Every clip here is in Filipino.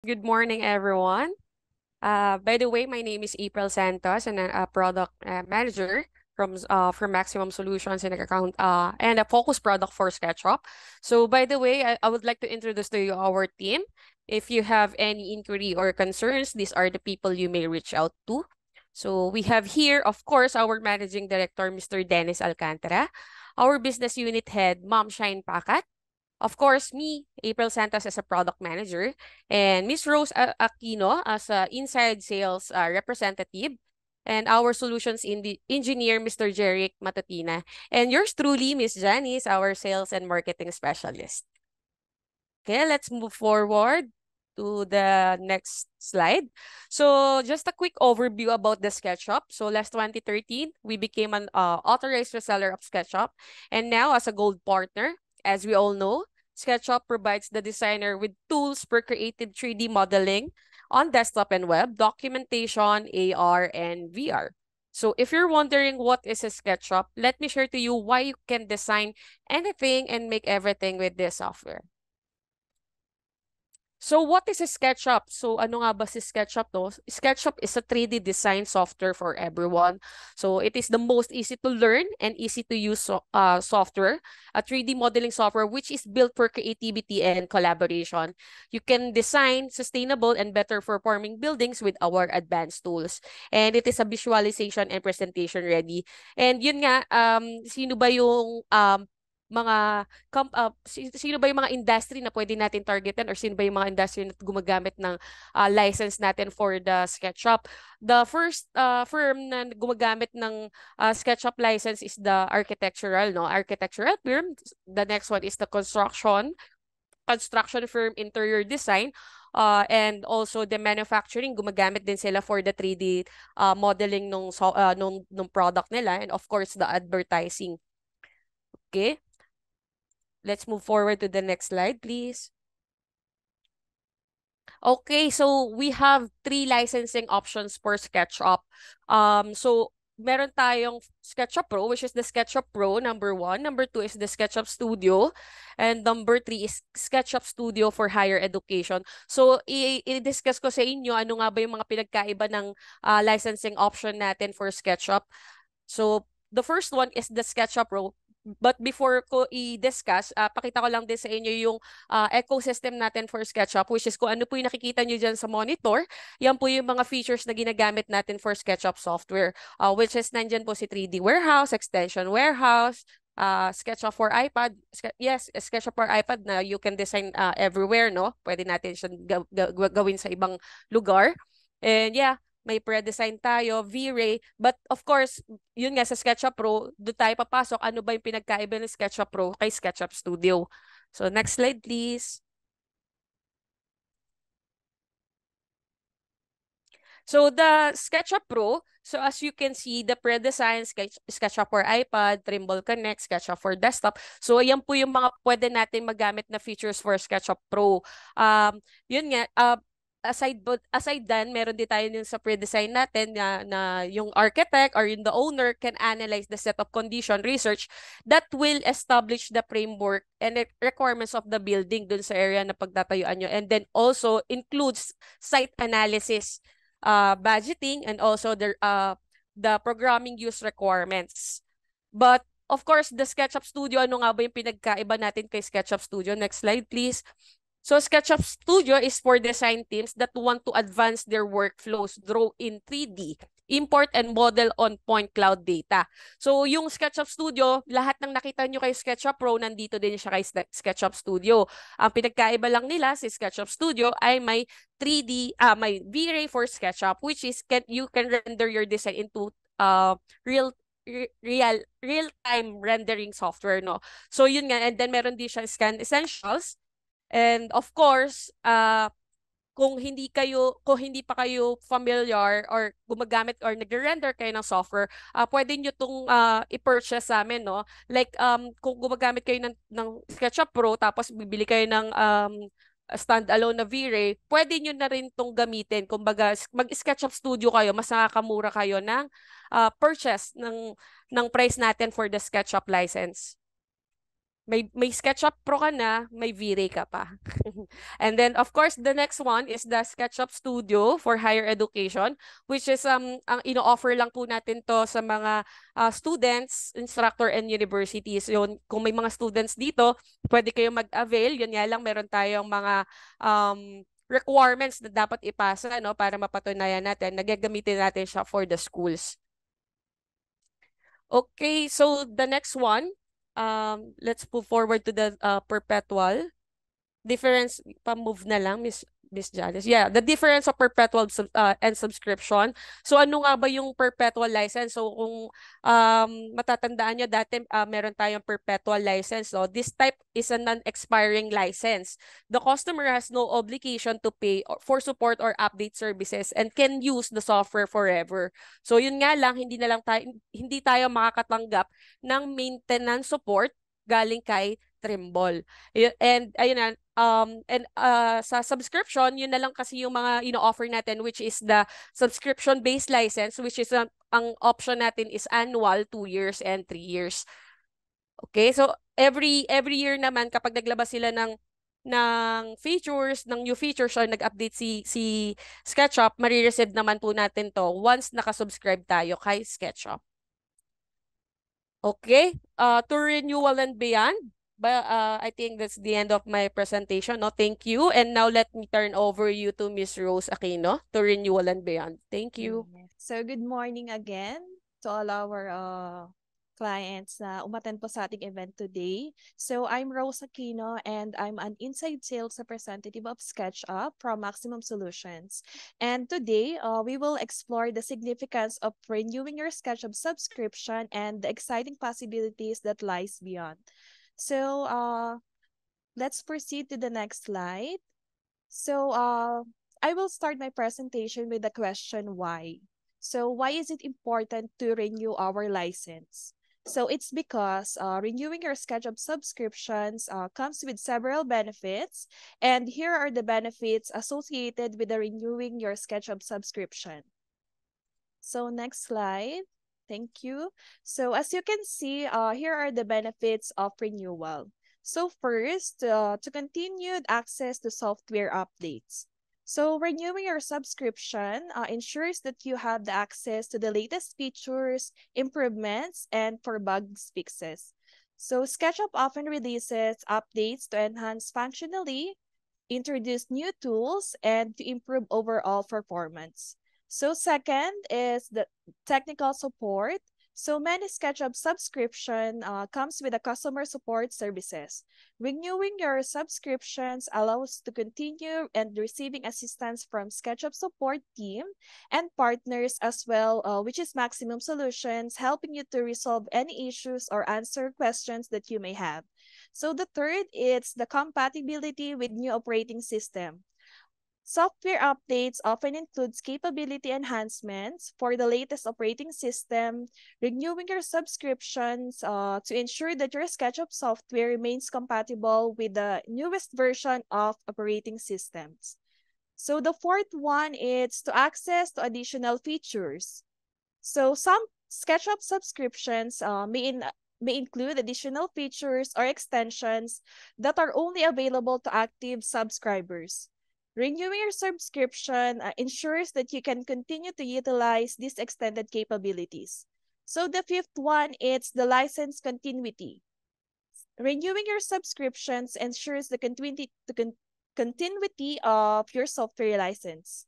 Good morning, everyone. By the way, my name is April Santos, and I'm a product manager from Maximum Solutions and account and a focus product for SketchUp. So, by the way, I would like to introduce to you our team. If you have any inquiry or concerns, these are the people you may reach out to. So, we have here, of course, our managing director, Mr. Dennis Alcantara, our business unit head, Ma'am Shine Pakat. Of course, me, April Santos, as a product manager, and Miss Rose Aquino as a inside sales representative, and our solutions in the engineer, Mr. Jeric Matatina, and yours truly, Miss Janice, our sales and marketing specialist. Okay, let's move forward to the next slide. So just a quick overview about the SketchUp. So last 2013, we became an authorized reseller of SketchUp. And now as a gold partner, as we all know, SketchUp provides the designer with tools for creative 3D modeling on desktop and web, documentation, AR, and VR. So if you're wondering what is a SketchUp, let me share to you why you can design anything and make everything with this software. So what is a SketchUp? So ano nga ba si SketchUp to? SketchUp is a 3D design software for everyone. So it is the most easy to learn and easy to use software, a 3D modeling software which is built for creativity and collaboration. You can design sustainable and better performing buildings with our advanced tools. And it is a visualization and presentation ready. And yun nga, sino ba yung mga sino ba yung mga industry na pwede natin targetan or sino ba yung mga industry na gumagamit ng license natin for the SketchUp? The first firm na gumagamit ng SketchUp license is the architectural firm. The next one is the construction firm, interior design, and also the manufacturing, gumagamit din sila for the 3D modeling nung product nila, and of course the advertising. Okay? Let's move forward to the next slide, please. Okay, so we have 3 licensing options for SketchUp. So meron tayong SketchUp Pro, which is the SketchUp Pro, number 1. Number 2 is the SketchUp Studio. And number 3 is SketchUp Studio for higher education. So i-discuss ko sa inyo ano nga ba yung mga pinagkaiba ng licensing option natin for SketchUp. So the first one is the SketchUp Pro. But before ko i-discuss, pakita ko lang din sa inyo yung ecosystem natin for SketchUp, which is kung ano po yung nakikita nyo dyan sa monitor, yan po yung mga features na ginagamit natin for SketchUp software, which is nandyan po si 3D Warehouse, Extension Warehouse, SketchUp for iPad. Yes, SketchUp for iPad na you can design everywhere, no? Pwede natin siyang gawin sa ibang lugar. And yeah, may pre-design tayo, V-Ray. But of course, yun nga sa SketchUp Pro, doon tayo papasok. Ano ba yung pinagkaiba ng SketchUp Pro kay SketchUp Studio? So next slide, please. So the SketchUp Pro, so as you can see, the pre-design SketchUp for iPad, Trimble Connect, SketchUp for desktop. So ayan po yung mga pwede natin magamit na features for SketchUp Pro. Yun nga, aside dan, meron din tayo yung sa pre-design natin na yung architect or yung the owner can analyze the set of condition research that will establish the framework and the requirements of the building dun sa area na pagtatayuan nyo. And then also includes site analysis, budgeting, and also the programming use requirements. But of course, the SketchUp Studio, ano nga ba yung pinagkaiba natin kay SketchUp Studio? Next slide, please. So SketchUp Studio is for design teams that want to advance their workflows, draw in 3D, import and model on point cloud data. So yung SketchUp Studio, lahat ng nakita nyo kay SketchUp Pro, nandito din siya kay SketchUp Studio. Ang pinagkaiba lang nila si SketchUp Studio ay may 3D, may V-Ray for SketchUp, which is you can render your design into real-time rendering software, no? So yun nga, and then meron din siya Scan Essentials. And of course, kung hindi pa kayo familiar or gumagamit or nagre-render kayo ng software, pwede nyo itong i-purchase sa amin, no? Like, kung gumagamit kayo ng SketchUp Pro, tapos bibili kayo ng standalone na V-Ray, pwede nyo na rin itong gamitin. Kumbaga, mag-SketchUp Studio kayo, mas nakakamura kayo ng purchase ng price natin for the SketchUp license. may SketchUp Pro ka na, may V-Ray ka pa. And then of course, the next one is the SketchUp Studio for higher education, which is ang ino-offer lang po natin to sa mga students, instructor and universities. Yun, kung may mga students dito, pwede kayong mag-avail. Yun nga lang, meron tayong mga requirements na dapat ipasa, no, para mapatunayan natin na gagamitin natin siya for the schools. Okay, so the next one, let's move forward to the perpetual. Difference, pa-move na lang, Miss Janice. Yeah, the difference of perpetual and subscription. So ano nga ba yung perpetual license? So kung matatandaan nyo dati, meron tayong perpetual license. So this type is a non-expiring license. The customer has no obligation to pay for support or update services and can use the software forever. So yun nga lang, hindi tayo makakatanggap ng maintenance support galing kay Trimble. And ayun na, sa subscription, yun na lang kasi yung mga ino-offer natin, which is the subscription-based license, which is ang option natin is annual, 2 years and 3 years. Okay, so every year naman kapag naglabas sila ng features, ng new features or nag-update si SketchUp, marireceive naman po natin to once nakasubscribe tayo kay SketchUp. Okay, to renewal and beyond. But I think that's the end of my presentation. No, thank you. And now let me turn over you to Miss Rose Aquino to renewal and beyond. Thank you. So good morning again to all our clients na umattend po sa ating event today. So I'm Rose Aquino and I'm an inside sales representative of SketchUp from Maximum Solutions. And today we will explore the significance of renewing your SketchUp subscription and the exciting possibilities that lies beyond. So let's proceed to the next slide. So I will start my presentation with the question why. So why is it important to renew our license? So it's because renewing your SketchUp subscriptions comes with several benefits. And here are the benefits associated with the renewing your SketchUp subscription. So next slide. Thank you. So as you can see, here are the benefits of renewal. So first, to continued access to software updates. So renewing your subscription ensures that you have the access to the latest features, improvements, and for bugs fixes. So SketchUp often releases updates to enhance functionality, introduce new tools, and to improve overall performance. So second is the technical support. So many SketchUp subscription comes with a customer support services. Renewing your subscriptions allows to continue and receiving assistance from SketchUp support team and partners as well, which is Maximum Solutions, helping you to resolve any issues or answer questions that you may have. So the third is the compatibility with new operating system. Software updates often includes capability enhancements for the latest operating system, renewing your subscriptions to ensure that your SketchUp software remains compatible with the newest version of operating systems. So the fourth one is to access to additional features. So some SketchUp subscriptions may include additional features or extensions that are only available to active subscribers. Renewing your subscription ensures that you can continue to utilize these extended capabilities. So the fifth one is the license continuity. Renewing your subscriptions ensures the continuity of your software license.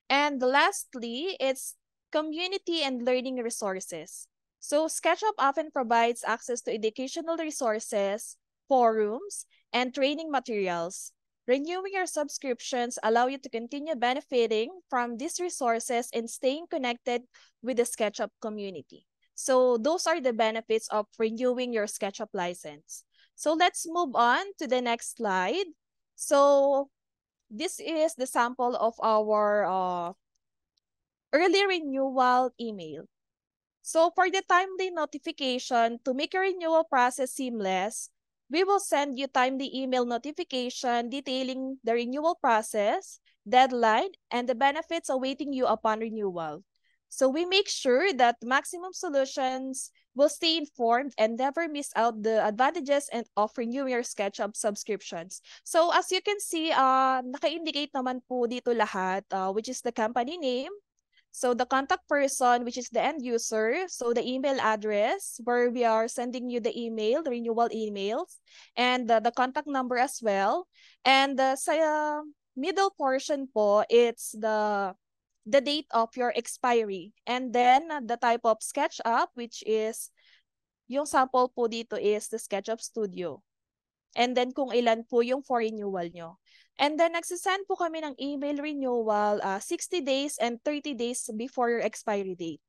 And lastly, it's community and learning resources. So SketchUp often provides access to educational resources, forums, and training materials. Renewing your subscriptions allow you to continue benefiting from these resources and staying connected with the SketchUp community. So those are the benefits of renewing your SketchUp license. So let's move on to the next slide. So this is the sample of our early renewal email. So for the timely notification, to make your renewal process seamless, we will send you timely email notification detailing the renewal process, deadline, and the benefits awaiting you upon renewal. So we make sure that Maximum Solutions will stay informed and never miss out the advantages and of renewing your SketchUp subscriptions. So as you can see, naka-indicate naman po dito lahat, which is the company name. So the contact person, which is the end user. So the email address where we are sending you the email, the renewal emails, and the contact number as well. And sa middle portion po, it's the date of your expiry. And then the type of SketchUp, which is yung sample po dito is the SketchUp Studio. And then kung ilan po yung for renewal nyo. And then nagsisend po kami ng email renewal 60 days and 30 days before your expiry date.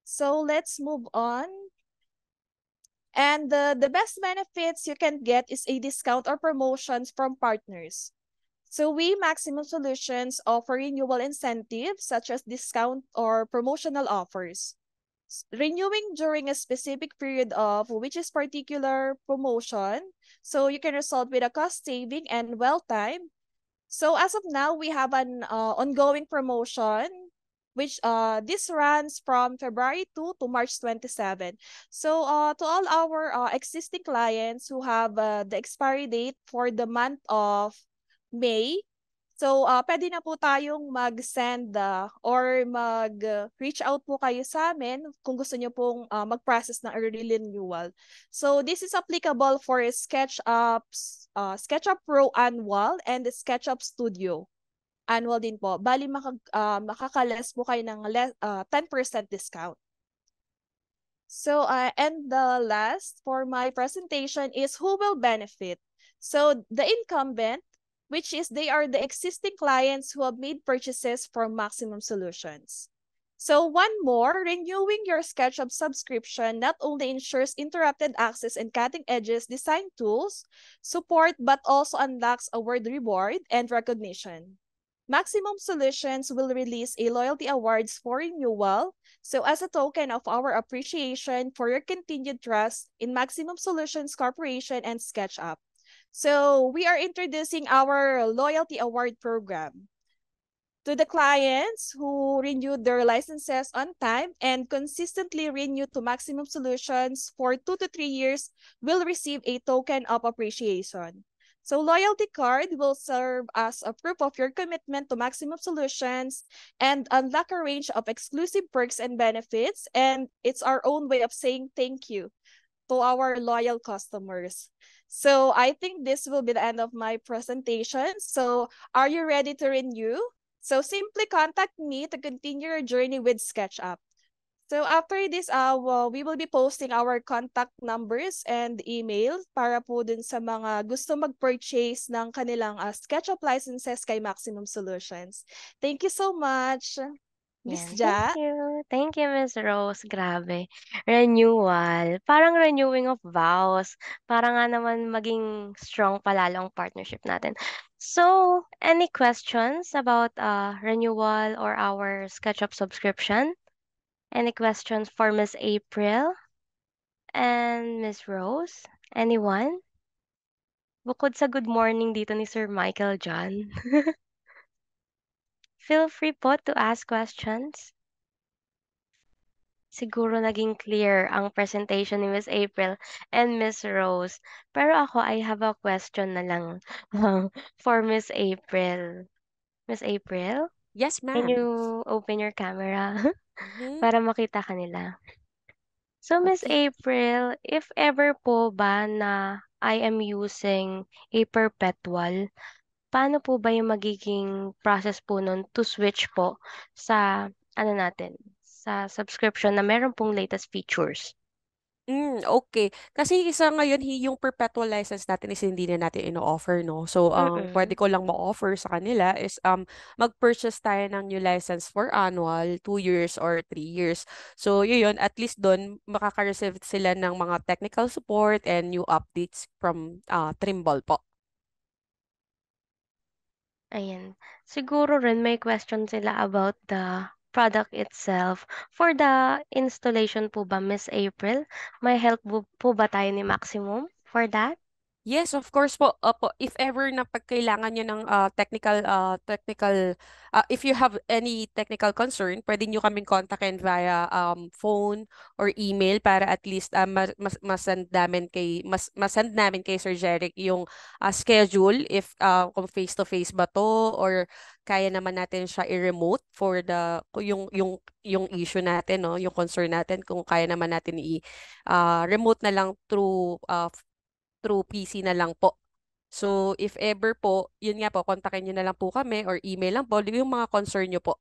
So let's move on. And the best benefits you can get is a discount or promotions from partners. So we Maximum Solutions offer renewal incentives such as discount or promotional offers. Renewing during a specific period of which is particular promotion, so you can result with a cost saving and well time. So as of now, we have an ongoing promotion, which this runs from February 2 to March 27. So to all our existing clients who have the expiry date for the month of May, so, pwede na po tayong mag-send or mag-reach out po kayo sa amin kung gusto niyo pong mag-process ng early renewal. So, this is applicable for SketchUp Pro Annual and the SketchUp Studio Annual din po. Bali, makakalas po kayo ng 10% discount. So, and the last for my presentation is who will benefit. So, the incumbent, which is they are the existing clients who have made purchases from Maximum Solutions. So one more, renewing your SketchUp subscription not only ensures interrupted access and cutting edges design tools, support, but also unlocks award reward and recognition. Maximum Solutions will release a loyalty awards for renewal. So as a token of our appreciation for your continued trust in Maximum Solutions Corporation and SketchUp. So we are introducing our loyalty award program. To the clients who renewed their licenses on time and consistently renewed to Maximum Solutions for 2 to 3 years will receive a token of appreciation. So loyalty card will serve as a proof of your commitment to Maximum Solutions and unlock a range of exclusive perks and benefits. And it's our own way of saying thank you to our loyal customers. So I think this will be the end of my presentation. So are you ready to renew? So simply contact me to continue your journey with SketchUp. So after this, we will be posting our contact numbers and emails para po dun sa mga gusto mag-purchase ng kanilang SketchUp licenses kay Maximum Solutions. Thank you so much. Miss Yan. Ja. Thank you. Thank you, Miss Rose. Grabe. Renewal. Parang renewing of vows. Para nga naman maging strong palalo ang partnership natin. So, any questions about renewal or our SketchUp subscription? Any questions for Miss April and Miss Rose? Anyone? Bukod sa good morning dito ni Sir Michael John. Feel free po to ask questions. Siguro naging clear ang presentation ni Miss April and Miss Rose. Pero ako, I have a question na lang for Miss April. Miss April, Yes, can ma'am. you open your camera Mhm. para makita ka nila? So, Miss Okay. April, if ever po ba na I am using a perpetual, paano po ba yung magiging process po nun to switch po sa ano natin, sa subscription na meron pong latest features? Okay. Kasi isa ngayon, yung perpetual license natin is hindi na natin ino-offer, no? So, ang pwede Mm. ko lang ma-offer sa kanila is mag-purchase tayo ng new license for annual, 2 years or 3 years. So, yun, at least doon, makaka-receive sila ng mga technical support and new updates from Trimble po. Ayan. Siguro rin may question sila about the product itself. For the installation po ba, Miss April, may help po ba tayo ni Maximum for that? Yes, of course po. Opo, if ever na pagkailangan nyo ng if you have any technical concern, pwede nyo kaming kontakin via phone or email para at least masend namin kay Sir Jeric yung schedule if kung face to face ba to or kaya naman natin siya i-remote for yung issue natin, no, yung concern natin kung kaya naman natin remote na lang through PC na lang po. So, if ever po, yun nga po, kontakin nyo na lang po kami or email lang po yung mga concern nyo po.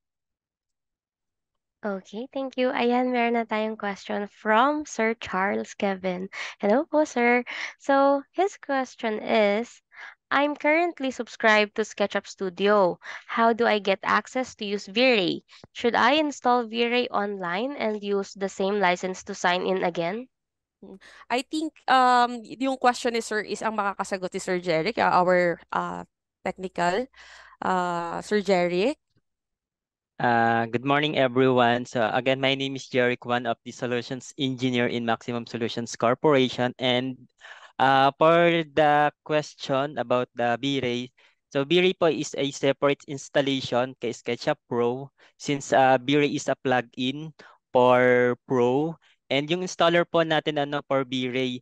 Okay, thank you. Ayan, meron na tayong question from Sir Charles Kevin. Hello po, sir. So, his question is, I'm currently subscribed to SketchUp Studio. How do I get access to use V-Ray? Should I install V-Ray online and use the same license to sign in again? Mm. I think yung question ni Sir is ang makakasagot ni Sir Jeric, our technical Sir Jeric. Good morning, everyone. So again, my name is Jeric, one of the solutions engineer in Maximum Solutions Corporation. And for the question about the V-Ray, so V-Ray po is a separate installation kay SketchUp Pro since V-Ray is a plugin for Pro. And yung installer po natin for V-Ray,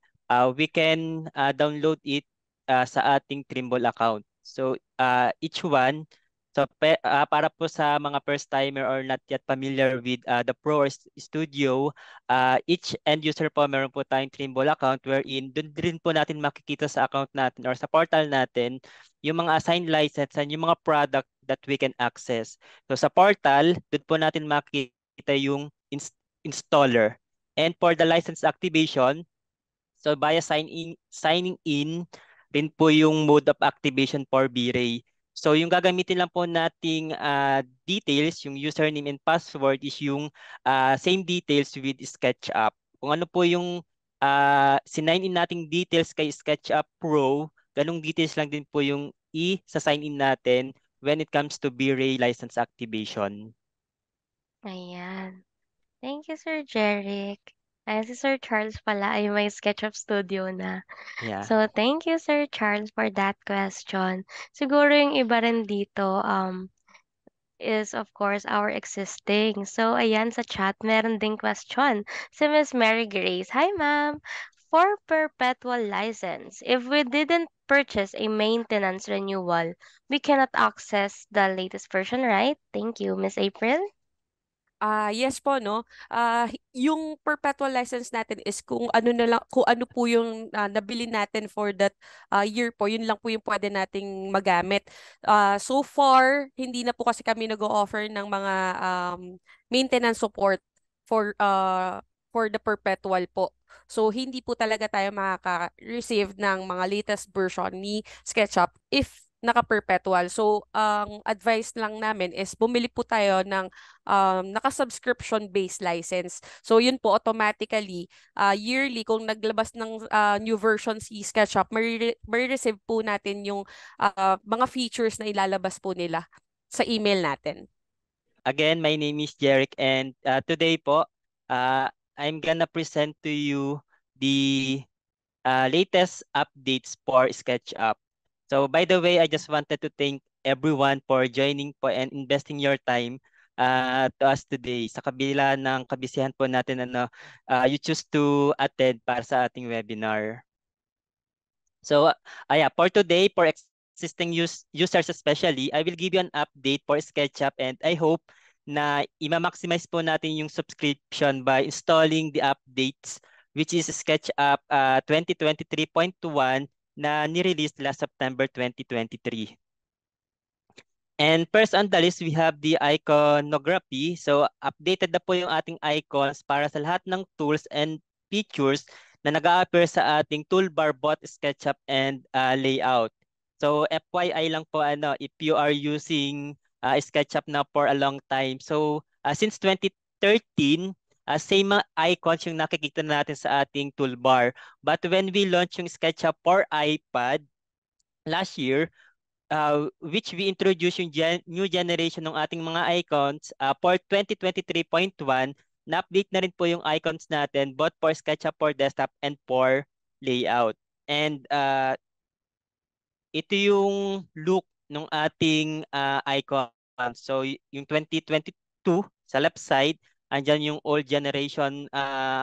we can download it sa ating Trimble account. So each one, so para po sa mga first timer or not yet familiar with the Pro or Studio, each end user po meron po tayong Trimble account wherein doon din po natin makikita sa account natin or sa portal natin yung mga assigned license and yung mga product that we can access. So sa portal, doon po natin makikita yung installer. And for the license activation, so via signing in rin po yung mode of activation for V-Ray. So yung gagamitin lang po nating details, yung username and password is yung same details with SketchUp. Kung ano po yung sinign in nating details kay SketchUp Pro, ganung details lang din po yung i-sign in natin when it comes to V-Ray license activation. Ayan. Thank you, Sir Jeric. Ayan, si Sir Charles pala ay may SketchUp Studio na. Yeah. So, thank you, Sir Charles, for that question. Siguro yung iba rin dito, is of course our existing. So, ayan sa chat, meron ding question. Si Miss Mary Grace. Hi, ma'am. For perpetual license, if we didn't purchase a maintenance renewal, we cannot access the latest version, right? Thank you, Miss April. Yes po, no. Yung perpetual license natin is kung ano na lang, kung ano po yung nabili natin for that year po, yun lang po yung pwede nating magamit. So far, hindi na po kasi kami nag-o-offer ng mga maintenance support for the perpetual po. So, hindi po talaga tayo makaka-receive ng mga latest version ni SketchUp if naka-perpetual. So, ang advice lang namin is bumili po tayo ng naka-subscription-based license. So, yun po, automatically, yearly, kung naglabas ng new version si SketchUp, receive po natin yung mga features na ilalabas po nila sa email natin. Again, my name is Jeric and today po, I'm gonna present to you the latest updates for SketchUp. So by the way, I just wanted to thank everyone for joining po and investing your time to us today. Sa kabila ng kabisihan po natin, you choose to attend para sa ating webinar. So, for today, for existing users especially, I will give you an update for SketchUp and I hope na i-maximize po natin yung subscription by installing the updates which is SketchUp 2023.1 na ni-release last September 2023. And first on the list, we have the iconography. So updated na po yung ating icons para sa lahat ng tools and features na nag-a-appear sa ating toolbar, both SketchUp and layout. So FYI lang po, if you are using SketchUp na for a long time. So since 2013, same icons yung nakikita natin sa ating toolbar. But when we launch yung SketchUp for iPad last year, which we introduce yung new generation ng ating mga icons for 2023.1, na-update na rin po yung icons natin both for SketchUp for desktop and for layout. And ito yung look ng ating icon. So yung 2022 sa left side, andyan yung old generation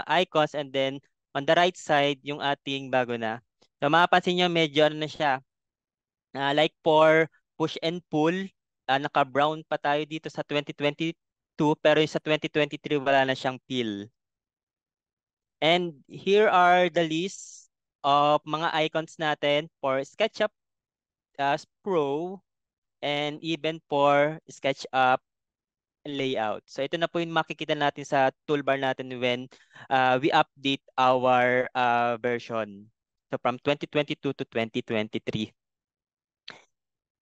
icons, and then on the right side yung ating bago na. So mapapansin nyo medyo ano na siya, like for push and pull, naka-brown pa tayo dito sa 2022, pero yung sa 2023 wala na siyang peel. And here are the list of mga icons natin for SketchUp Pro and even for SketchUp layout. So ito na po yung makikita natin sa toolbar natin when we update our version. So from 2022 to 2023.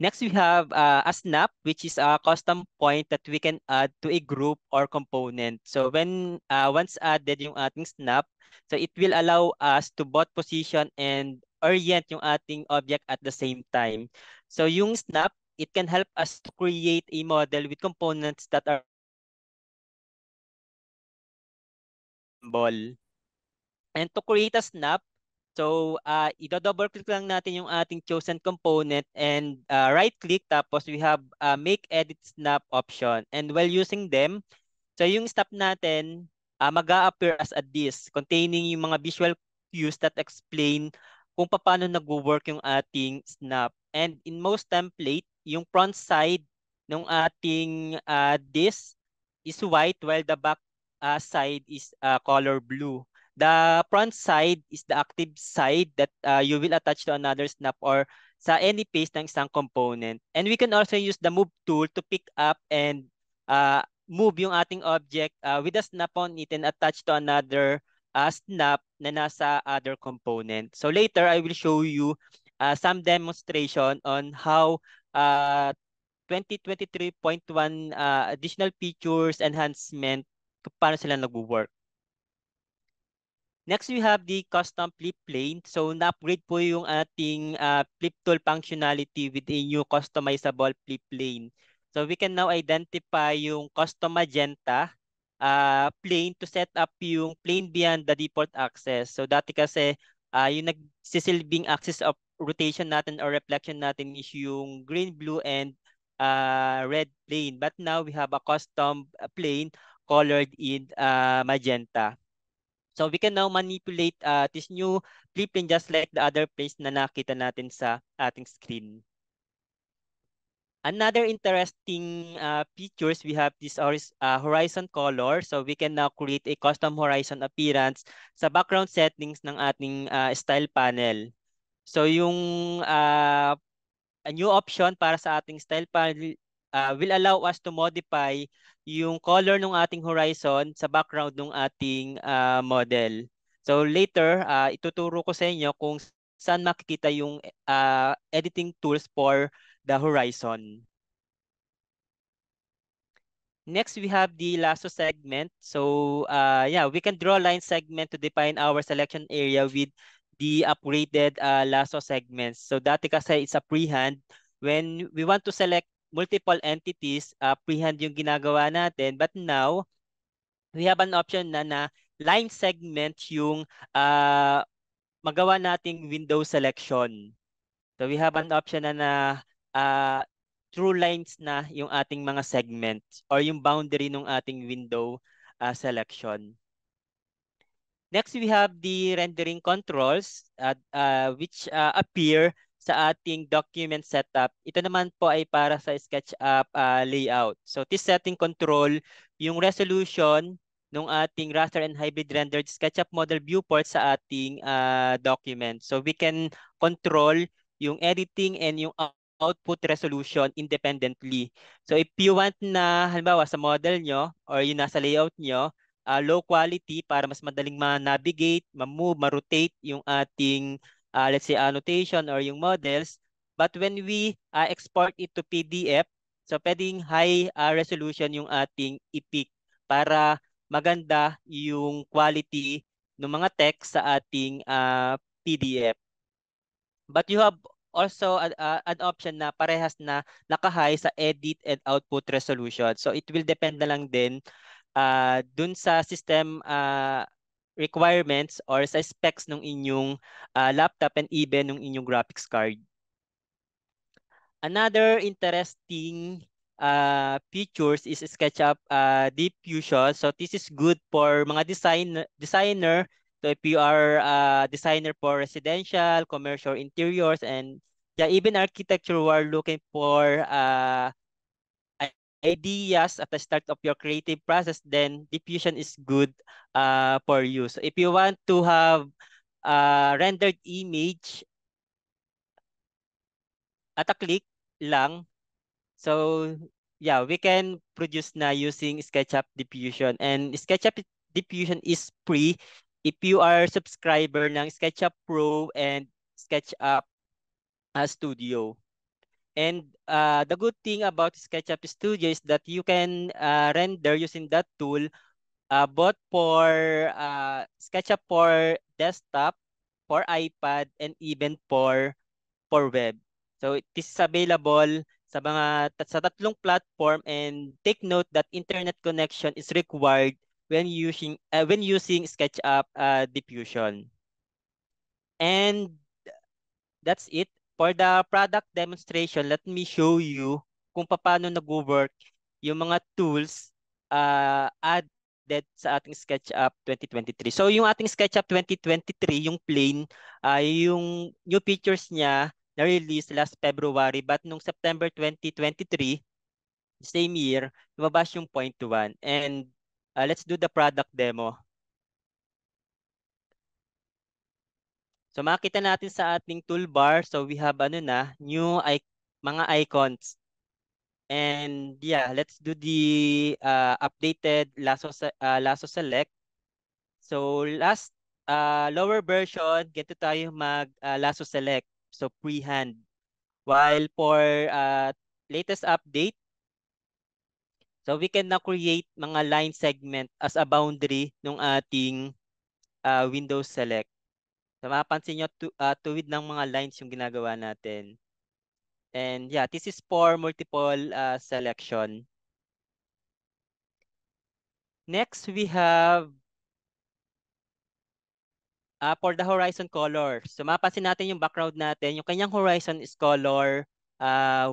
Next, we have a snap, which is a custom point that we can add to a group or component. So when once added yung ating snap, so it will allow us to both position and orient yung ating object at the same time. So yung snap, it can help us to create a model with components that are ball. And to create a snap, so i-double click lang natin yung ating chosen component and right click, tapos we have make edit snap option. And while using them, so yung snap natin mag-a-appear as a disk containing yung mga visual cues that explain kung paano nag-work yung ating snap. And in most template, yung front side ng ating disk is white while the back side is color blue. The front side is the active side that you will attach to another snap or sa any face ng isang component. And we can also use the move tool to pick up and move yung ating object with a snap on it and attach to another snap na nasa other component. So later, I will show you some demonstration on how 2023.1 additional features, enhancement, kung paano sila nag-work. Next, we have the custom flip plane. So, na-upgrade po yung ating flip tool functionality with a new customizable flip plane. So, we can now identify yung custom magenta plane to set up yung plane beyond the default axis. So, dati kasi yung nagsisilbing axis of rotation natin or reflection natin is yung green, blue, and red plane. But now, we have a custom plane colored in magenta. So we can now manipulate this new flip plane just like the other place na nakita natin sa ating screen. Another interesting features, we have this horizon color. So we can now create a custom horizon appearance sa background settings ng ating style panel. So yung a new option para sa ating style panel will allow us to modify yung color ng ating horizon sa background ng ating model. So later, ituturo ko sa inyo kung saan makikita yung editing tools for the horizon. Next, we have the lasso segment. So yeah, we can draw line segment to define our selection area with the upgraded lasso segments. So dati kasi it's a freehand. When we want to select multiple entities, freehand yung ginagawa natin. But now, we have an option na line segment yung magawa nating window selection. So we have an option na true lines na yung ating mga segments or yung boundary ng ating window selection. Next, we have the rendering controls which appear sa ating document setup. Ito naman po ay para sa SketchUp layout. So this setting control yung resolution ng ating raster and hybrid rendered SketchUp model viewport sa ating document. So we can control yung editing and yung output resolution independently. So if you want na halimbawa sa model nyo or yung nasa layout nyo, low quality para mas madaling ma-navigate, ma-move, ma-rotate yung ating let's say annotation or yung models. But when we export it to PDF, so pwedeng high resolution yung ating i-pick para maganda yung quality ng mga text sa ating PDF. But you have also an option na parehas na naka-high sa edit and output resolution. So it will depend na lang din dun sa system requirements or sa specs ng inyong laptop and even ng inyong graphics card. Another interesting features is SketchUp diffusion. So this is good for mga designer. So if you are a designer for residential, commercial interiors, and yeah, even architecture who are looking for ideas at the start of your creative process, then diffusion is good for you. So if you want to have rendered image at a click lang, so yeah, we can produce na using SketchUp Diffusion. And SketchUp Diffusion is free if you are subscriber ng SketchUp Pro and SketchUp Studio. And the good thing about SketchUp Studio is that you can render using that tool both for SketchUp for desktop, for iPad, and even for web. So this is available sa tatlong platform, and take note that internet connection is required when using SketchUp Diffusion. And that's it. For the product demonstration, let me show you kung paano nag-work yung mga tools added sa ating SketchUp 2023. So yung ating SketchUp 2023, yung plain, yung new features niya na-release last February, but nung September 2023, same year, lumabas yung point 1. And let's do the product demo. So makita natin sa ating toolbar, so we have mga icons. And yeah, let's do the updated lasso select. So last lower version, ganito tayo mag lasso select. So freehand. While for latest update, so we can now create mga line segment as a boundary ng ating Windows select. So mapapansin nyo, tuwid ng mga lines yung ginagawa natin. And yeah, this is for multiple selection. Next, we have for the horizon color. So mapapansin natin yung background natin, yung kanyang horizon is color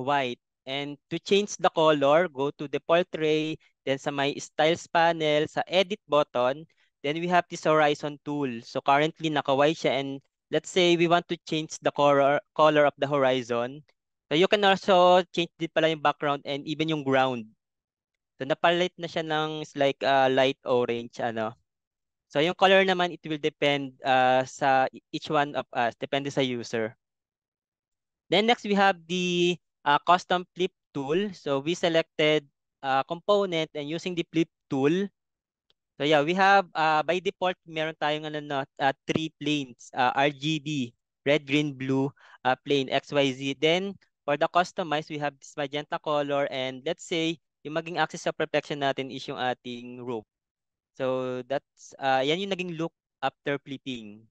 white. And to change the color, go to the portrait, then sa my styles panel, sa edit button, then we have this horizon tool. So currently naka-white siya, and let's say we want to change the color of the horizon. So you can also change din pala yung background and even yung ground. So napalit na siya ng like light orange ano. So yung color naman, it will depend sa each one of us, depende sa user. Then next we have the custom flip tool. So we selected component and using the flip tool. So yeah, we have by default meron tayong three planes, RGB, red, green, blue, plane XYZ. Then for the customize, we have this magenta color, and let's say yung maging axis of reflection natin is yung ating roof. So that's yan yung naging look after flipping.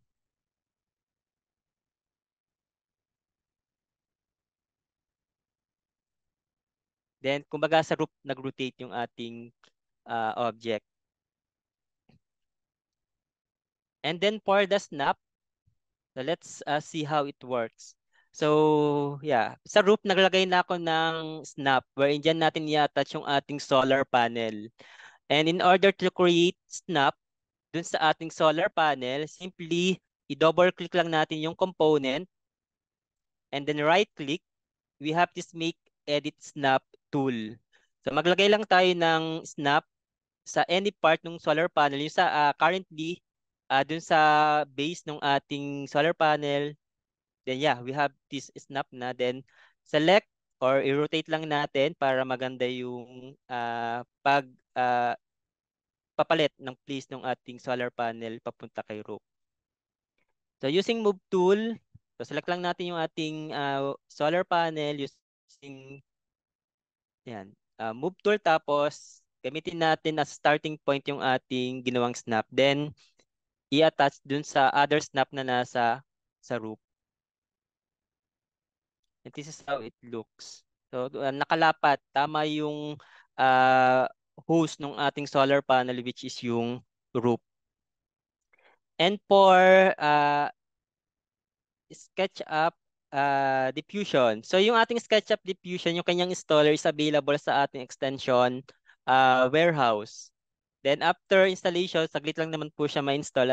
Then kumbaga sa roof nag-rotate yung ating object. And then for the snap, so let's see how it works. So yeah, sa roof naglagay na ako ng snap wherein dyan natin i-attach yung ating solar panel. And in order to create snap dun sa ating solar panel, simply i-double click lang natin yung component and then right click. We have this make edit snap tool. So maglagay lang tayo ng snap sa any part ng solar panel. Yung sa currently dun sa base ng ating solar panel. Then yeah, we have this snap na. Then select or i-rotate lang natin para maganda yung papalit ng place ng ating solar panel papunta kay roof. So using move tool, so select lang natin yung ating solar panel using yan, move tool, tapos gamitin natin as starting point yung ating ginawang snap. Then i-attach dun sa other snap na nasa sa roof. And this is how it looks. So nakalapat, tama yung host ng ating solar panel, which is yung roof. And for SketchUp diffusion. So yung ating SketchUp diffusion, yung kanyang installer is available sa ating extension warehouse. Then after installation, saglit lang naman po siya ma-install.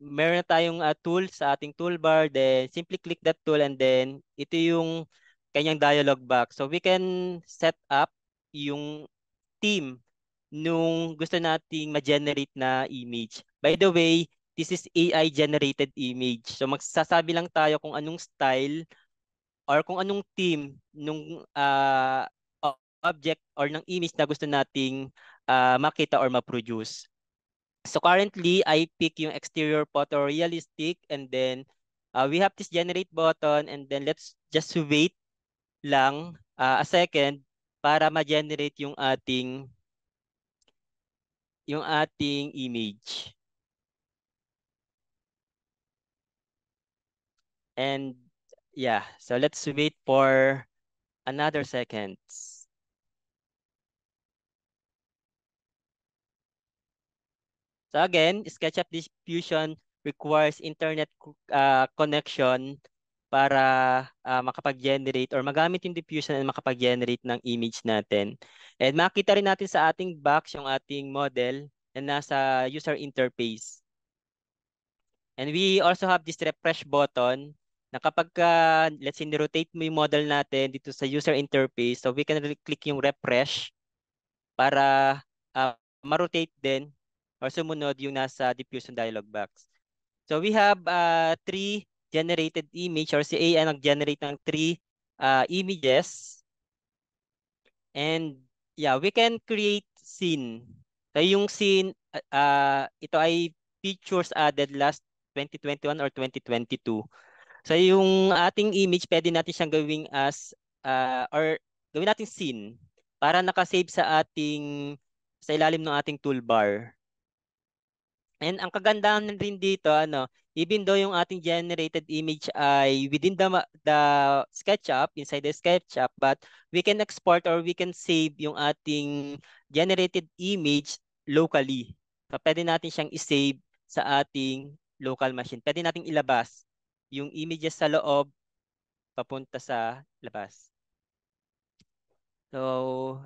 Meron na tayong tool sa ating toolbar. Then simply click that tool and then ito yung kanyang dialog box. So we can set up yung theme nung gusto nating ma-generate na image. By the way, this is AI generated image. So magsasabi lang tayo kung anong style or kung anong theme nung object or ng image na gusto nating makita or ma-produce. So currently, I pick yung exterior photorealistic and then we have this generate button and then let's just wait lang a second para ma-generate yung ating image. And yeah, so let's wait for another seconds. So again, SketchUp Diffusion requires internet connection para makapag-generate or magamit yung diffusion and makapag-generate ng image natin. And makita rin natin sa ating box yung ating model na nasa user interface. And we also have this refresh button na kapag let's say, rotate mo yung model natin dito sa user interface, so we can click yung refresh para ma-rotate din or sumunod yung nasa diffusion dialog box. So we have 3 generated image or si AI nag-generate ng 3 images. And yeah, we can create scene. So yung scene, ito ay features added last 2021 or 2022. So yung ating image, pwede natin siyang gawing as, or gawin natin scene para nakasave sa ilalim ng ating toolbar. And ang kagandahan rin dito, even though yung ating generated image ay within the SketchUp, inside the SketchUp, but we can export or we can save yung ating generated image locally. So pwede natin siyang i-save sa ating local machine. Pwede nating ilabas yung images sa loob papunta sa labas. So,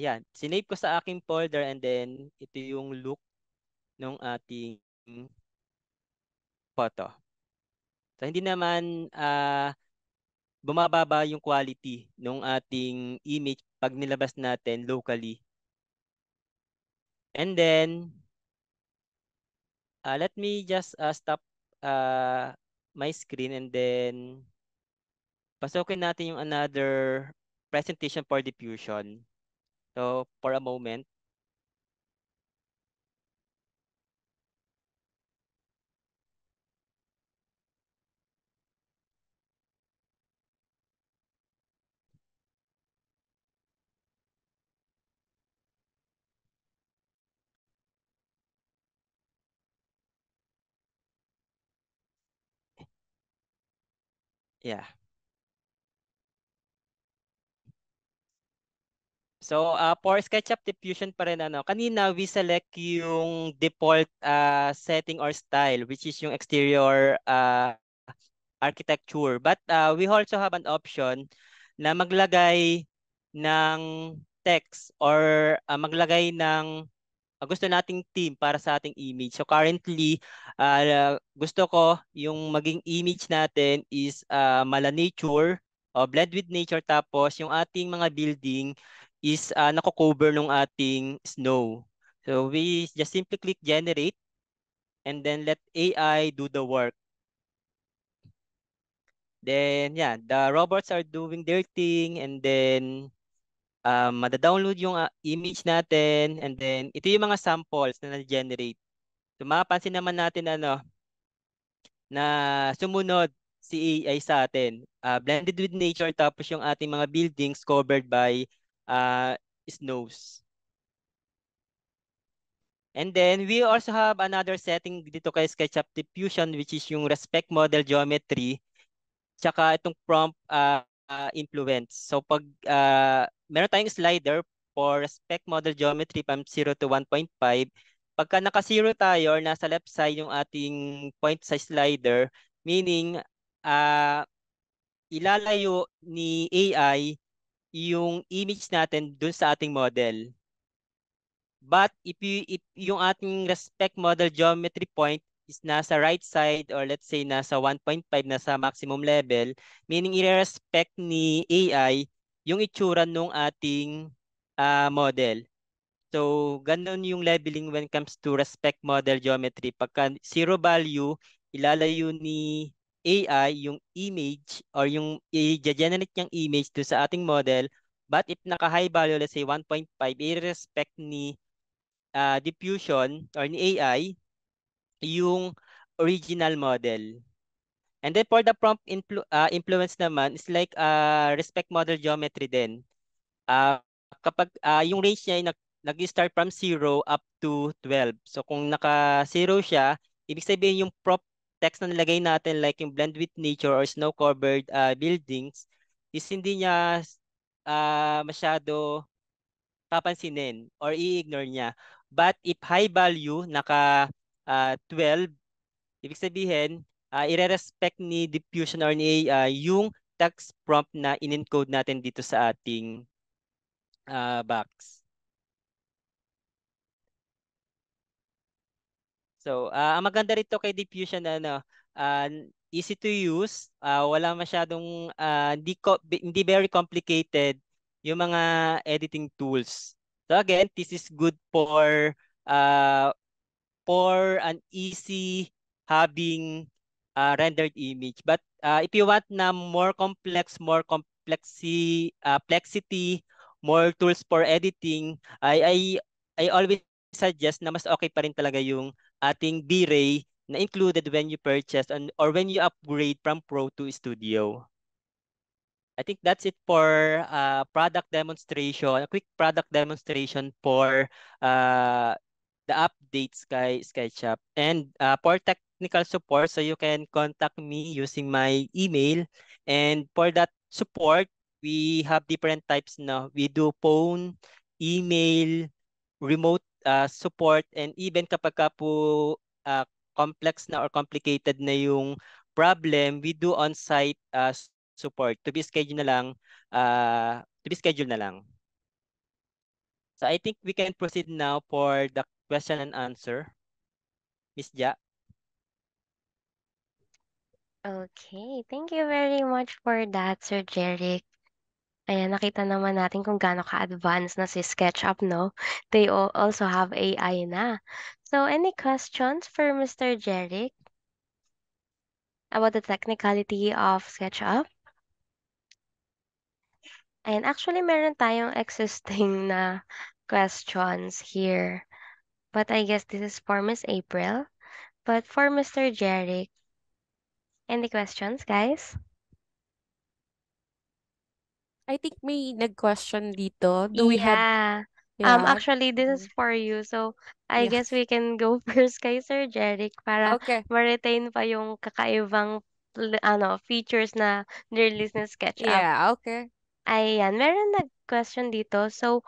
yan. Sinave ko sa aking folder and then ito yung look ng ating photo. So, hindi naman bumababa yung quality ng ating image pag nilabas natin locally. And then, let me just stop my screen and then pasukin natin yung another presentation for diffusion. So, for a moment. Yeah. So, for SketchUp diffusion pa rin, kanina we select yung default setting or style, which is yung exterior architecture. But we also have an option na maglagay ng text or maglagay ng gusto nating theme para sa ating image. So currently, gusto ko yung maging image natin is mala nature o blend with nature, tapos yung ating mga building is nako-cover ng ating snow. So we just simply click generate and then let AI do the work. Then yeah, the robots are doing their thing and then mada-download yung image natin and then ito yung mga samples na na-generate. So mapapansin naman natin na sumunod si AI sa atin. Blended with nature tapos yung ating mga buildings covered by snows. And then we also have another setting dito kay SketchUp Diffusion, which is yung respect model geometry tsaka itong prompt influence. So pag meron tayong slider for respect model geometry from 0 to 1.5, pagka naka-0 tayo or nasa left side yung ating point sa slider, meaning ah, ilalayo ni AI yung image natin dun sa ating model. But if yung ating respect model geometry point is nasa right side or let's say nasa 1.5 nasa maximum level, meaning i-respect ni AI yung itsura nung ating model. So, ganun yung leveling when it comes to respect model geometry. Pagka zero value, ilalayo ni AI yung image or yung i-generate niyang image to sa ating model. But if naka-high value, let's say 1.5, i-respect ni diffusion or ni AI yung original model. And then for the prompt influence naman, is like respect model geometry din. Kapag yung range niya ay nag-start from 0 up to 12. So kung naka-0 siya, ibig sabihin yung prompt text na nilagay natin like yung blend with nature or snow-covered buildings is hindi niya masyado papansinin or i-ignore niya. But if high value, naka 12, ibig sabihin, ire-respect ni diffusion or ni AI yung text prompt na in-encode natin dito sa ating box. So, ang maganda rito kay diffusion ano, uh, easy to use, wala masyadong hindi very complicated yung mga editing tools. So again, this is good uh, for an easy having rendered image. But if you want na more complexity, more tools for editing, I always suggest na mas okay pa rin talaga yung ating V-Ray na included when you purchase or when you upgrade from Pro to Studio. I think that's it for product demonstration, a quick product demonstration for uh, the updates kay SketchUp. And for technical support, so you can contact me using my email. And for that support, we have different types now. We do phone, email, remote support, and even kapag ka po complex na or complicated na yung problem, we do on-site support to be scheduled na lang, to be scheduled na lang. So I think we can proceed now for the question and answer. Miss Ja. Okay, thank you very much for that, Sir Jeric. Ayan, nakita naman natin kung gaano ka-advanced na si SketchUp, no? They also have AI na. So, any questions for Mr. Jeric about the technicality of SketchUp? And actually, meron tayong existing na questions here. But I guess this is for Miss April. But for Mr. Jeric, any questions, guys? I think may nag-question dito. Do we have, Yeah. yeah, Actually, this is mhm, for you. So, I yeah. guess we can go first kay Sir Jeric para Okay, ma-retain pa yung kakaibang features na nirelease ng SketchUp. yeah, okay. Ayan, meron nag-question dito. So,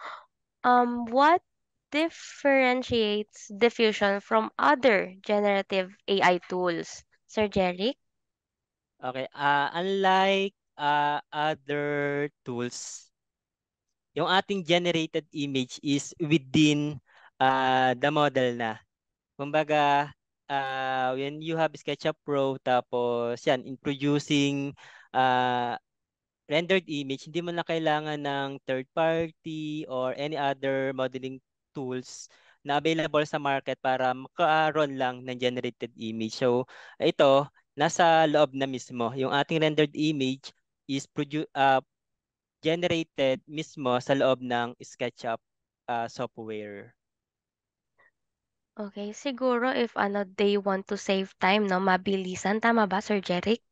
what differentiates diffusion from other generative AI tools? Sir Jeric? Okay. Unlike other tools, yung ating generated image is within the model na. Kumbaga, when you have SketchUp Pro, tapos yan, introducing uh, rendered image, hindi mo na kailangan ng third party or any other modeling tools na available sa market para makaroon lang ng generated image. So, ito, nasa loob na mismo. Yung ating rendered image is generated mismo sa loob ng SketchUp software. Okay, siguro if they want to save time, no, mabilisan. Tama ba, Sir Jeric?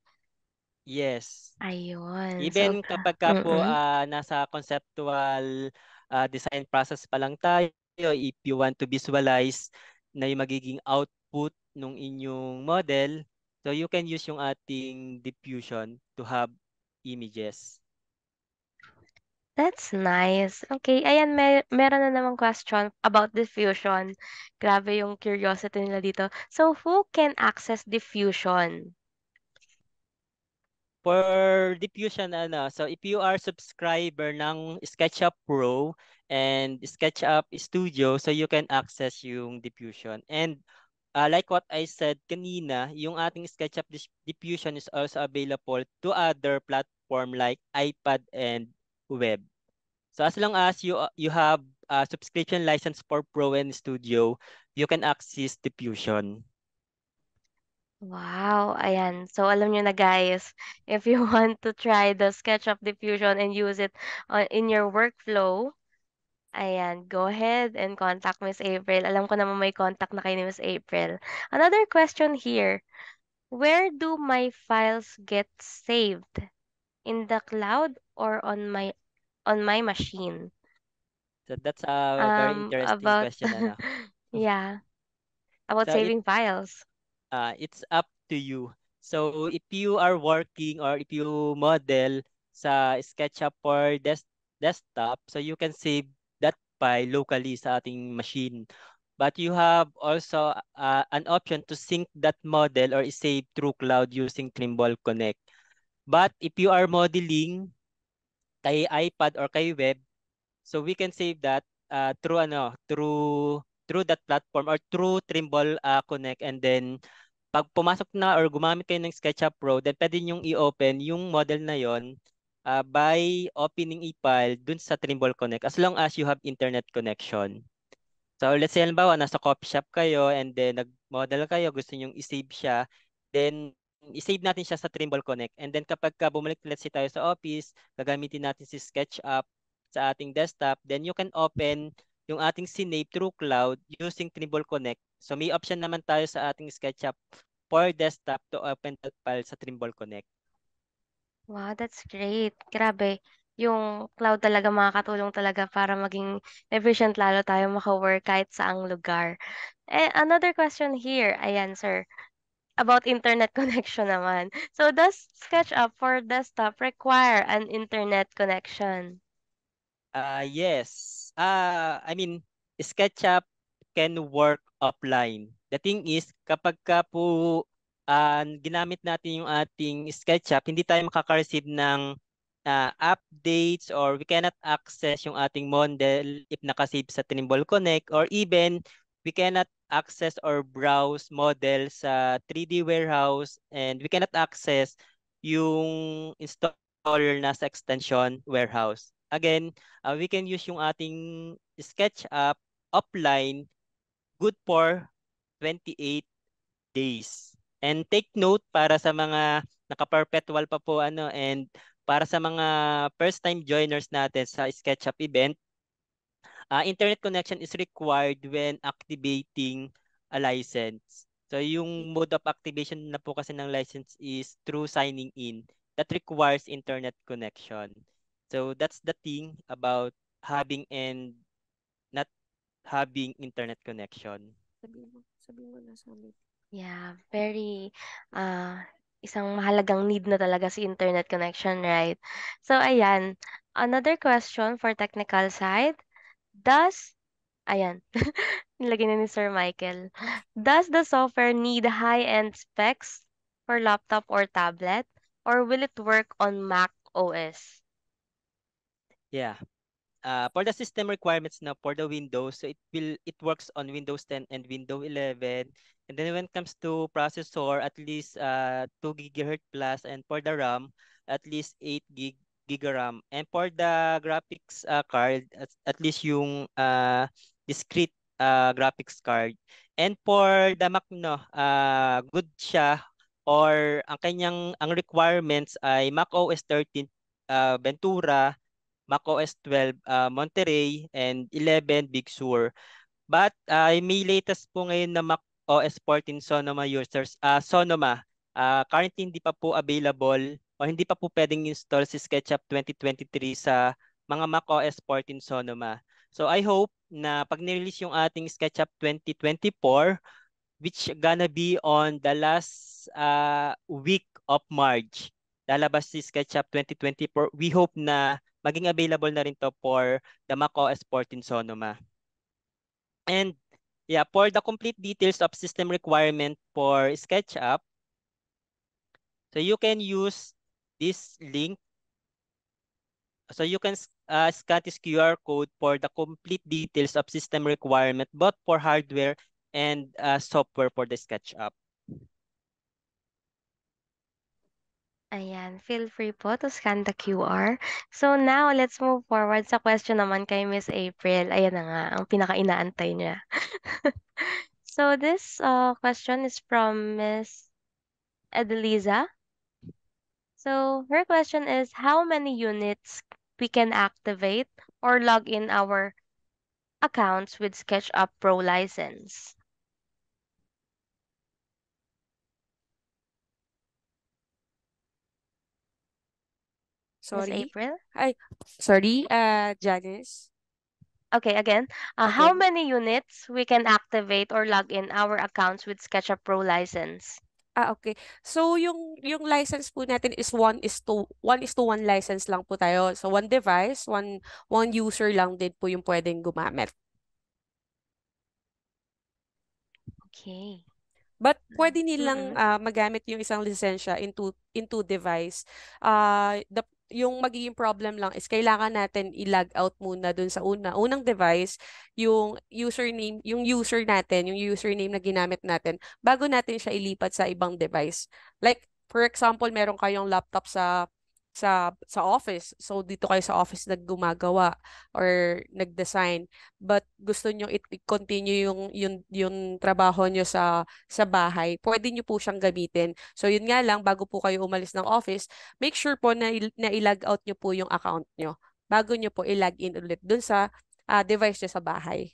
Yes. Ayun. So, Even kapag ka po mm. nasa conceptual design process pa lang tayo, if you want to visualize na yung magiging output ng inyong model, so you can use yung ating diffusion to have images. That's nice. Okay, ayan, meron na namang question about diffusion. Grabe yung curiosity nila dito. So, who can access diffusion? For diffusion, so if you are subscriber ng SketchUp Pro and SketchUp Studio, so you can access yung diffusion. And like what I said kanina, yung ating SketchUp diffusion is also available to other platform like iPad and web. So as long as you have a subscription license for Pro and Studio, you can access diffusion. Wow, ayan. So alam niyo na guys, if you want to try the SketchUp Diffusion and use it in your workflow, ayan, go ahead and contact Miss April. Alam ko naman may contact na kayo ni Miss April. Another question here, where do my files get saved? In the cloud or on my machine? So that's a very interesting About question, yeah, about So saving files. it's up to you. So if you are working or if you model sa SketchUp or desktop, so you can save that file locally sa ating machine. But you have also an option to sync that model or save through cloud using Trimble Connect. But if you are modeling kay iPad or kay web, so we can save that through that platform or through Trimble Connect, and then pag pumasok na or gumamit kayo ng SketchUp Pro, then pwede niyong i-open yung model na yon by opening e-file dun sa Trimble Connect as long as you have internet connection. So let's say halimbawa nasa coffee shop kayo and then nag-model kayo, gusto niyo i-save siya, then i-save natin siya sa Trimble Connect. And then kapag bumalik let's say tayo sa office, gagamitin natin si SketchUp sa ating desktop, then you can open yung ating sinave through cloud using Trimble Connect. So may option naman tayo sa ating SketchUp for desktop to open that file sa Trimble Connect. Wow, that's great. Grabe. Yung cloud talaga makakatulong talaga para maging efficient lalo tayo maka-work kahit saang lugar. Another question here. Ayan, sir. About internet connection naman. So, does SketchUp for desktop require an internet connection? Yes. I mean, SketchUp can work offline. The thing is, kapag ka po ginamit natin yung ating SketchUp, hindi tayo makaka-receive ng updates or we cannot access yung ating model if nakasave sa Trimble Connect, or even we cannot access or browse model sa 3D warehouse, and we cannot access yung installer na sa extension warehouse. Again, we can use yung ating SketchUp offline, good for 28 days. And take note para sa mga naka-perpetual pa po and para sa mga first time joiners natin sa SketchUp event, internet connection is required when activating a license. So yung mode of activation na po kasi ng license is through signing in. That requires internet connection. So that's the thing about having and not having internet connection. Sabi mo na sa amin. Yeah, very isang mahalagang need na talaga si internet connection, right? So ayan, another question for technical side. Does ayan, nilagay na ni Sir Michael. Does the software need high-end specs for laptop or tablet, or will it work on Mac OS? Yeah. For the system requirements now for the Windows, so it works on Windows 10 and Windows 11. And then when it comes to processor, at least 2 gigahertz plus, and for the RAM, at least 8 giga RAM. And for the graphics card, at least yung discrete graphics card. And for the Mac, no, good siya, or ang requirements ay Mac OS 13 Ventura, macOS 12 Monterey, and 11 Big Sur. But may latest po ngayon na macOS 14 Sonoma users. Sonoma, currently hindi pa po available o hindi pa po pwedeng install si SketchUp 2023 sa mga macOS 14 Sonoma. So I hope na pag nirelease yung ating SketchUp 2024, which gonna be on the last week of March, lalabas si SketchUp 2024. We hope na maging available na rin to for the macOS 14 Sonoma. And yeah, for the complete details of system requirement for SketchUp, so you can use this link. So you can scan this QR code for the complete details of system requirement, both for hardware and software for the SketchUp. Ayan, feel free po to scan the QR. So now, let's move forward sa question naman kay Miss April. Ayan na nga, ang pinaka-inaantay niya. So this question is from Miss Edeliza. So her question is, how many units we can activate or log in our accounts with SketchUp Pro license? Miss Sorry. April? Ay, sorry, Janice. Okay, again. How Again. many units we can activate or log in our accounts with SketchUp Pro license? Okay. So yung license po natin is 1:1 license lang po tayo. So one device, one user lang din po yung pwedeng gumamit. Okay. But pwede nilang Mm-mm. magamit yung isang lisensya into device. Yung magiging problem lang is kailangan natin i-log out muna dun sa unang device, yung user natin, yung username na ginamit natin bago natin siya ilipat sa ibang device. Like for example, meron kayong laptop sa office. So dito kayo sa office naggumagawa or nag-design, but gusto nyo i-continue yung trabaho nyo sa bahay, pwede nyo po siyang gamitin. So yun nga lang, bago po kayo umalis ng office, make sure po na i-log out nyo po yung account nyo bago nyo po i-log in ulit dun sa device nyo sa bahay.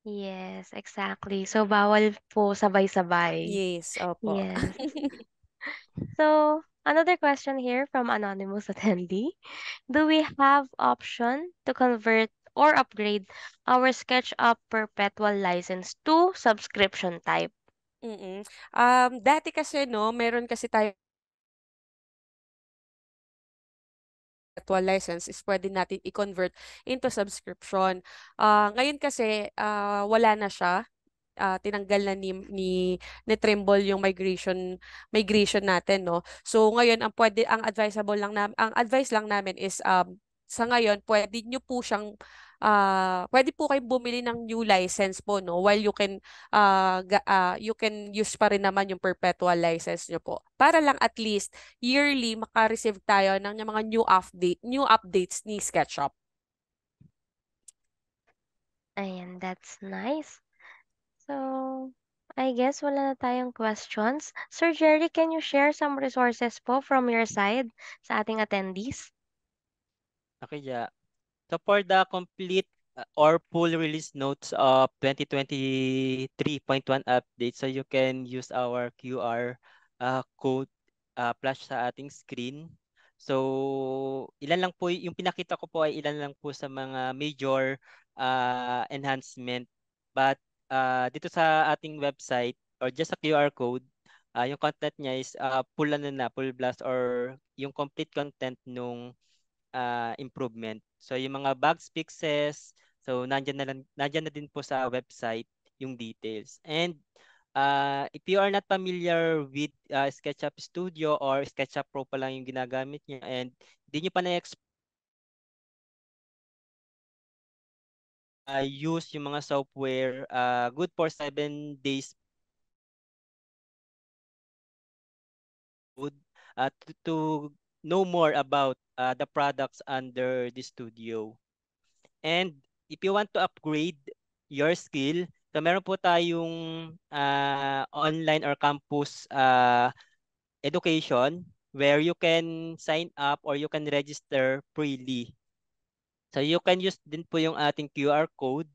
Yes, exactly. So, bawal po sabay-sabay. Yes, opo. Yes. So, another question here from anonymous attendee. Do we have option to convert or upgrade our SketchUp perpetual license to subscription type? Mm-mm. Dati kasi meron kasi tayo perpetual license is pwede natin i-convert into subscription. Ngayon kasi wala na siya. Tinanggal na ni Trimble yung migration natin, no. So ngayon ang advice lang namin is sa ngayon pwede po kayong bumili ng new license po, no, while you can use pa rin naman yung perpetual license nyo po para lang at least yearly maka-receive tayo ng yung mga new updates ni SketchUp. Ayan, that's nice. So, I guess wala na tayong questions. Sir Jerry, can you share some resources po from your side sa ating attendees? Okay, yeah. So for the complete or full release notes of 2023.1 update, so you can use our QR code flash sa ating screen. So ilan lang po yung pinakita ko po ay ilan lang po sa mga major enhancement. But dito sa ating website or just sa QR code, yung content niya is full blast or yung complete content nung improvement. So yung mga bugs fixes, so nandiyan na din po sa website yung details. And if you are not familiar with SketchUp Studio or SketchUp Pro pa lang yung ginagamit niyo and hindi niyo pa use yung mga software, good for 7 days to know more about the products under the studio. And if you want to upgrade your skill, so meron po tayong online or campus education where you can sign up or you can register freely. So you can use din po yung ating QR code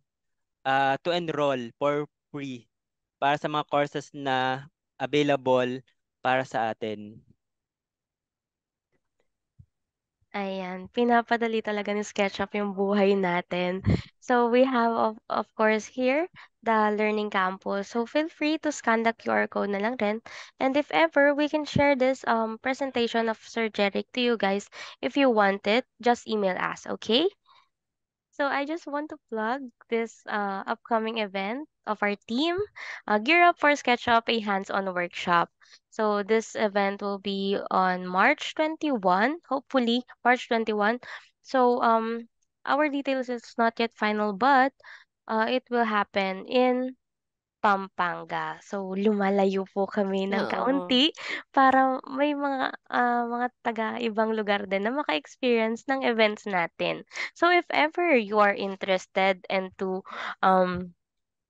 to enroll for free para sa mga courses na available para sa atin. Ayan, pinapadali talaga ni SketchUp yung buhay natin. So we have of course here the Learning Campus. So feel free to scan the QR code na lang rin. And if ever, we can share this presentation of Sir Jeric to you guys. If you want it, just email us, okay? So I just want to plug this upcoming event of our team, Gear Up for SketchUp, a hands-on workshop. So this event will be on March 21, hopefully March 21. So our details is not yet final, but it will happen in Pampanga. So, lumalayo po kami ng Oo. kaunti para may mga taga-ibang lugar din na maka-experience ng events natin. So, if ever you are interested and to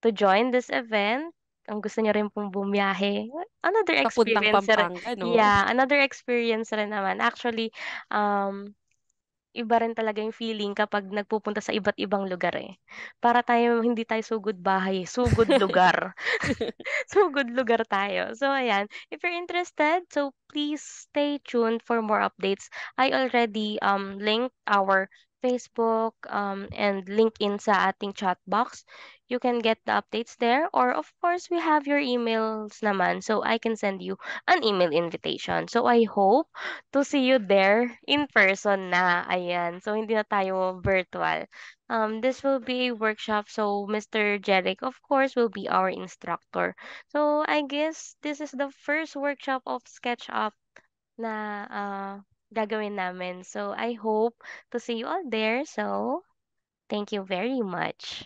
join this event, kung gusto niyo rin pong bumiyahe, another Papuntang experience rin. Pampanga, no? Yeah, another experience rin naman. Actually, um, iba rin talaga yung feeling kapag nagpupunta sa iba't ibang lugar eh. Para tayo, hindi tayo sugod bahay, sugod lugar. Sugod lugar tayo. So, ayan. If you're interested, so please stay tuned for more updates. I already linked our Facebook and LinkedIn sa ating chat box. You can get the updates there. Or, of course, we have your emails naman. So, I can send you an email invitation. So, I hope to see you there in person na. Ayan. So, hindi na tayo virtual. This will be a workshop. So, Mr. Jeric, of course, will be our instructor. So, I guess this is the first workshop of SketchUp na gagawin namin. So, I hope to see you all there. So, thank you very much.